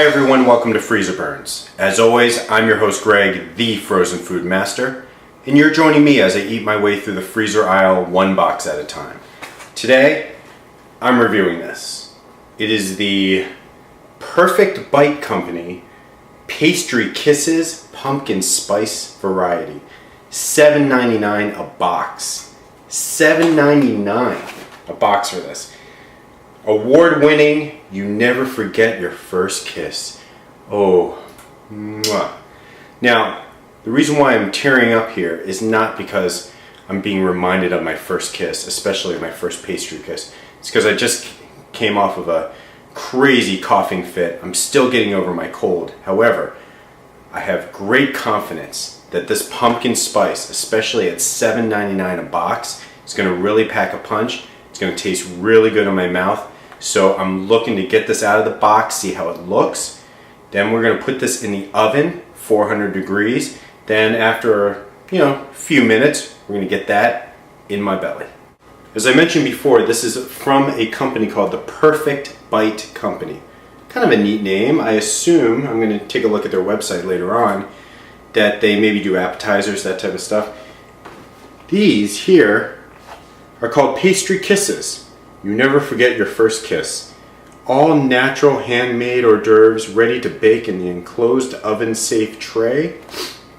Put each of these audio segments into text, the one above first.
Hi everyone, welcome to Freezer Burns. As always, I'm your host Greg, the Frozen Food Master, and you're joining me as I eat my way through the freezer aisle one box at a time. Today, I'm reviewing this. It is the Perfect Bite Company Pastry Kisses Pumpkin Spice Variety. $7.99 a box. $7.99 a box for this. Award-winning, you never forget your first kiss. Oh, mwah. Now, the reason why I'm tearing up here is not because I'm being reminded of my first kiss, especially my first pastry kiss. It's because I just came off of a crazy coughing fit. I'm still getting over my cold. However, I have great confidence that this pumpkin spice, especially at $7.99 a box, is going to really pack a punch. It's going to taste really good in my mouth. So I'm looking to get this out of the box, see how it looks. Then we're going to put this in the oven, 400 degrees. Then after, a few minutes, we're going to get that in my belly. As I mentioned before, this is from a company called the Perfect Bite Company. Kind of a neat name. I assume, I'm going to take a look at their website later on, that they maybe do appetizers, that type of stuff. These here are called Pastry Kisses. You never forget your first kiss. All natural handmade hors d'oeuvres ready to bake in the enclosed oven-safe tray.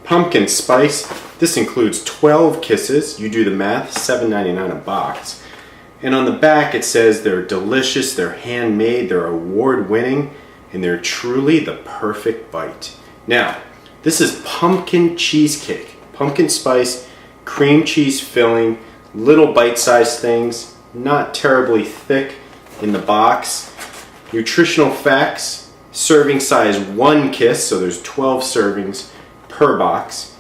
Pumpkin spice. This includes 12 kisses. You do the math, $7.99 a box. And on the back it says they're delicious, they're handmade, they're award-winning, and they're truly the perfect bite. Now, this is pumpkin cheesecake. Pumpkin spice, cream cheese filling, little bite-sized things. Not terribly thick in the box. Nutritional facts, serving size 1 kiss, so there's 12 servings per box.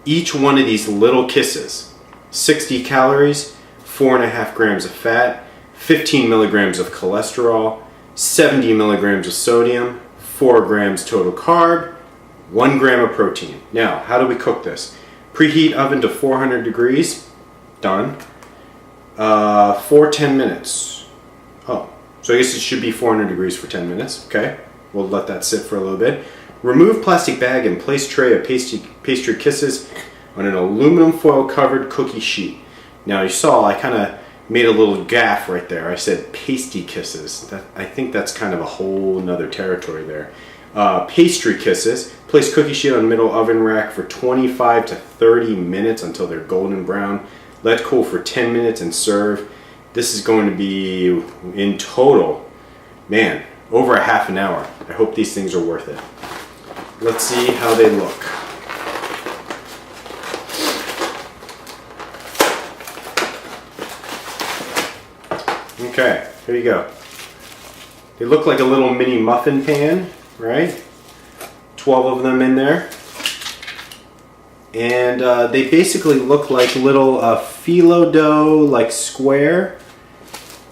Each one of these little kisses, 60 calories, 4.5 grams of fat, 15 milligrams of cholesterol, 70 milligrams of sodium, 4 grams total carb, 1 gram of protein. Now, how do we cook this? Preheat oven to 400 degrees, done. For 10 minutes. Oh, so I guess it should be 400 degrees for 10 minutes. Okay, we'll let that sit for a little bit. Remove plastic bag and place tray of pastry kisses on an aluminum foil covered cookie sheet. Now you saw I kind of made a little gaffe right there. I said pasty kisses. I think that's kind of a whole nother territory there. Pastry kisses. Place cookie sheet on middle oven rack for 25 to 30 minutes until they're golden brown. Let cool for 10 minutes and serve. This is going to be, in total, man, over a half an hour. I hope these things are worth it. Let's see how they look. Okay, here you go. They look like a little mini muffin pan, right? 12 of them in there. And they basically look like little phyllo dough, like square,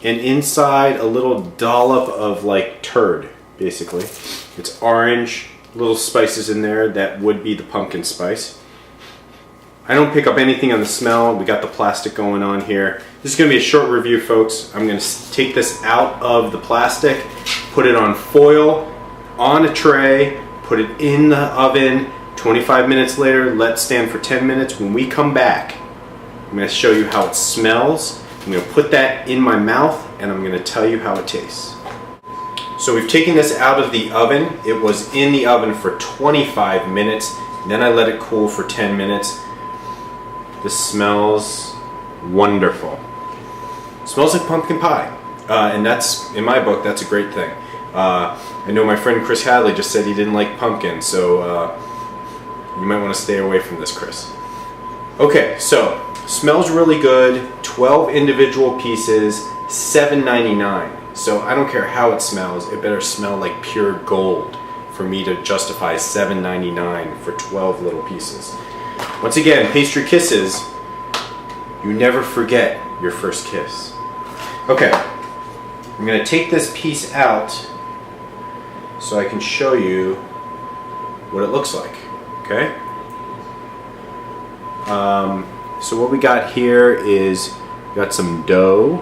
and inside a little dollop of like turd, basically. It's orange, little spices in there. That would be the pumpkin spice. I don't pick up anything on the smell. We got the plastic going on here. This is going to be a short review, folks. I'm going to take this out of the plastic, put it on foil, on a tray, put it in the oven. 25 minutes later, let stand for 10 minutes. When we come back, I'm going to show you how it smells. I'm going to put that in my mouth and I'm going to tell you how it tastes. So we've taken this out of the oven. It was in the oven for 25 minutes. Then I let it cool for 10 minutes. This smells wonderful. It smells like pumpkin pie. And that's, in my book, that's a great thing. I know my friend Chris Hadley just said he didn't like pumpkin, so you might want to stay away from this, Chris. Okay, so smells really good. 12 individual pieces, $7.99. So I don't care how it smells. It better smell like pure gold for me to justify $7.99 for 12 little pieces. Once again, Pastry Kisses. You never forget your first kiss. Okay, I'm going to take this piece out so I can show you what it looks like. Okay. So what we got here is we got some dough.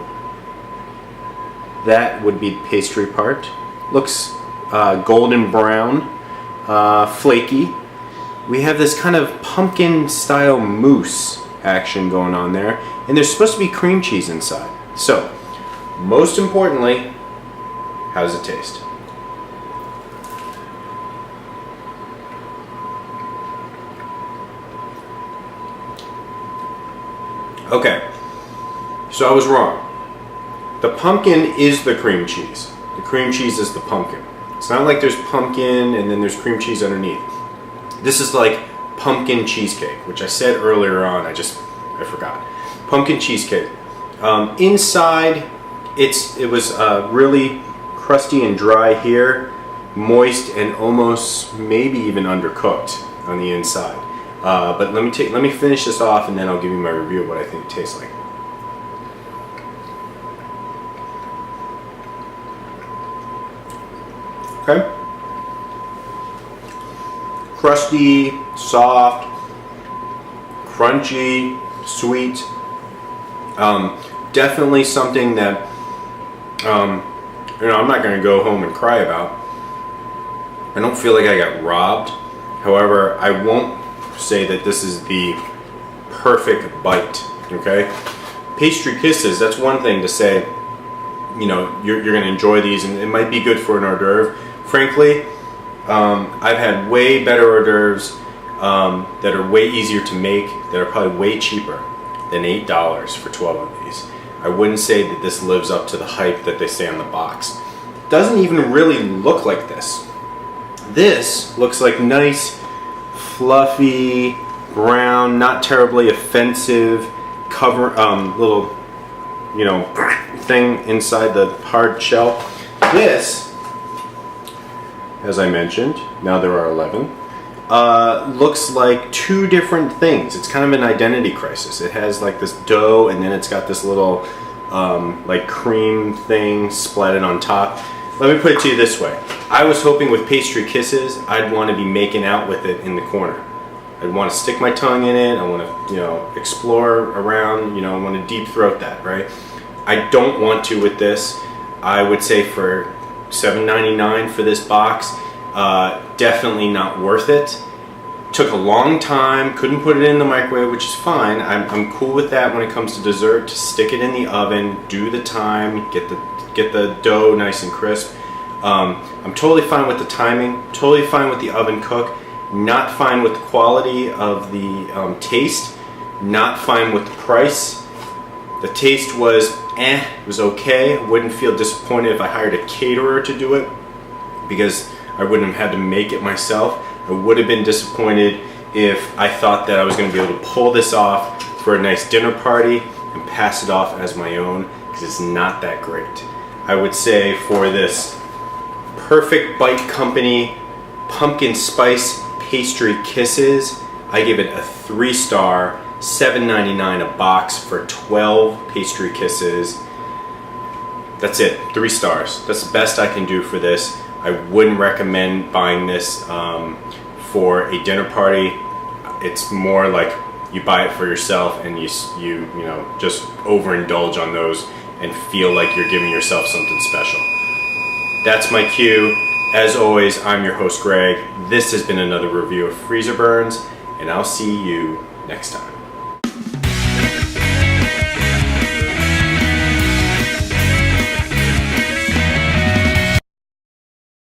That would be the pastry part. Looks golden brown, flaky. We have this kind of pumpkin style mousse action going on there, and there's supposed to be cream cheese inside. So, most importantly, how does it taste? Okay, so I was wrong. The pumpkin is the cream cheese. The cream cheese is the pumpkin. It's not like there's pumpkin and then there's cream cheese underneath. This is like pumpkin cheesecake, which I said earlier on, I forgot. Pumpkin cheesecake. Inside, it was really crusty and dry here, moist and almost maybe even undercooked on the inside. But let me finish this off, and then I'll give you my review of what I think it tastes like. Okay. Crusty, soft, crunchy, sweet. Definitely something that I'm not going to go home and cry about. I don't feel like I got robbed. However, I won't say that this is the perfect bite. Okay, Pastry Kisses. That's one thing to say. You're going to enjoy these, and it might be good for an hors d'oeuvre. Frankly, I've had way better hors d'oeuvres that are way easier to make, that are probably way cheaper than $8 for 12 of these. I wouldn't say that this lives up to the hype that they say on the box. It doesn't even really look like this. This looks like nice, fluffy, brown, not terribly offensive little thing inside the hard shell. This, as I mentioned, now there are 11, looks like two different things. It's kind of an identity crisis. It has like this dough, and then it's got this little like cream thing splatted on top. Let me put it to you this way. I was hoping with Pastry Kisses, I'd want to be making out with it in the corner. I'd want to stick my tongue in it. I want to, explore around. I want to deep throat that, right? I don't want to with this. I would say for $7.99 for this box, definitely not worth it. Took a long time, couldn't put it in the microwave, which is fine. I'm cool with that when it comes to dessert. To stick it in the oven, do the time, get the dough nice and crisp. I'm totally fine with the timing, totally fine with the oven cook, not fine with the quality of the taste, not fine with the price. The taste was it was okay. I wouldn't feel disappointed if I hired a caterer to do it, because I wouldn't have had to make it myself. I would have been disappointed if I thought that I was going to be able to pull this off for a nice dinner party and pass it off as my own, because it's not that great. I would say for this Perfect Bite Company Pumpkin Spice Pastry Kisses, I give it a 3-star, $7.99 a box for 12 Pastry Kisses. That's it, 3 stars. That's the best I can do for this. I wouldn't recommend buying this for a dinner party. It's more like you buy it for yourself and you just overindulge on those and feel like you're giving yourself something special. That's my cue. As always, I'm your host, Greg. This has been another review of Freezer Burns, and I'll see you next time.